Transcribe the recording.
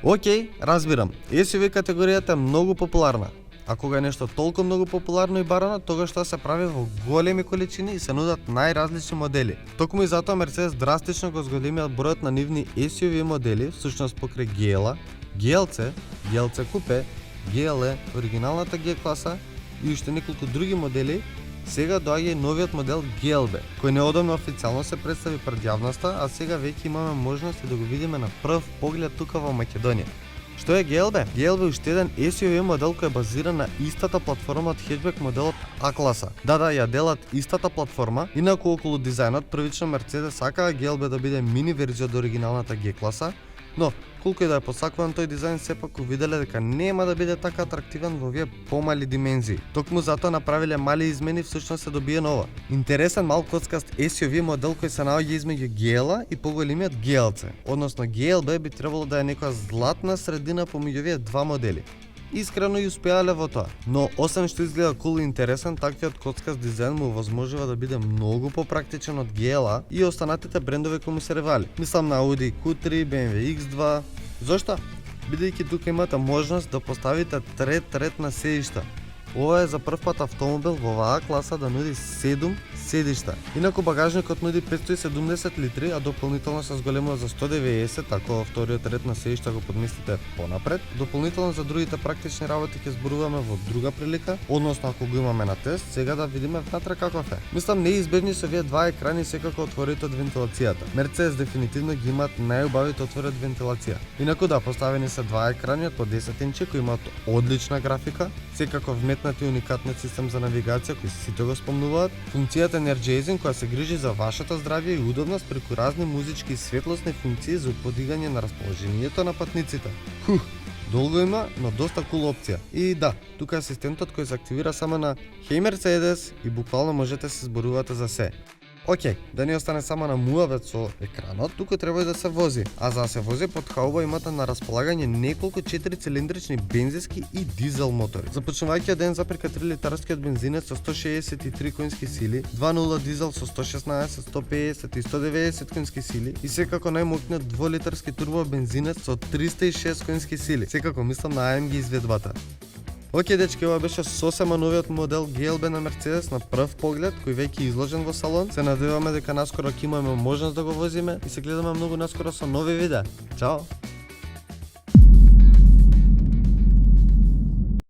Океј, разбирам. SUV категоријата е многу популарна. А кога е нешто толку многу популарно и барано, тогаш тоа се прави во големи количини и се нудат најразлични модели. Токму и затоа Мерцедес драстично го зголемија бројот на нивни SUV модели, всушност покрај GL, GLC, GLC Coupe, GLE, оригиналната G класа и уште неколку други модели. Сега доаѓа и новиот модел GLB, кој неодамна официјално се представи пред јавноста, а сега веќе имаме можност да го видиме на прв поглед тука во Македонија. Што е GLB? GLB е уште еден SUV модел кој е базиран на истата платформа од хетчбек моделот А класа. Да, ја делат истата платформа, инаку околу дизајнот првично Мерцедес сакаа GLB да биде мини верзија од оригиналната G класа, но колку и да е посакуван тој дизајн, сепак увиделе дека нема да биде така атрактивен во овие помали димензии. Токму затоа направиле мали измени, всушност се добие нова. Интересен мал коцкаст SUV модел кој се наоѓа измеѓу GL и поголемиот GLC, односно GLB би требало да е некоја златна средина помеѓу овие два модели. Искрено и успеале во тоа, но освен што изгледа кул и интересен, таквиот коцкаст дизајн му овозможува да биде многу попрактичен од GLA и останатите брендови кои му се ревали. Мислам на Audi Q3, BMW X2. Зошто? Бидејќи тука имате можност да поставите трет ред на седишта. Ова е за прв пат автомобил во оваа класа да нуди 7 седишта. Инаку багажникот нуди 570 литри, а дополнително се зголемува за 190, ако вториот ред на седишта го подместите понапред. Дополнително за другите практични работи ќе зборуваме во друга прилика, односно ако го имаме на тест. Сега да видиме внатре каков е. Мислам неизбежни се овие два екрани секако отворите од вентилацијата. Мерцедес дефинитивно ги имаат најубавите отвори од вентилација. Инаку да, поставени се два екрани од по 10 инчи кои имаат одлична графика, секако вметнати уникатниот систем за навигација кој сите го спомнуваат, функцијата Energizing која се грижи за вашето здравје и удобност преку разни музички и светлосни функции за подигање на расположението на патниците. Долго има, но доста кул опција. И да, тука е асистентот кој се активира само на Hey Mercedes и буквално можете се зборувате за се. Океј, да не остане само на муавет со екранот, тука треба и да се вози. А за да се вози под хауба имате на располагање неколку 4-цилиндрични бензински и дизел мотори. Започнувајќи од 1,3 литарскиот бензинец со 163 конски сили, 2.0 дизел со 116, 150 и 190 конски сили и секако најмокниот 2-литарски турбо бензинец со 306 конски сили. Секако мислам на AMG изведбата. Океј дечки, ова беше сосема новиот модел GLB на Мерцедес на прв поглед, кој веќе е изложен во салон. Се надеваме дека наскоро ќе имаме можност да го возиме и се гледаме многу наскоро со нови видеа. Чао!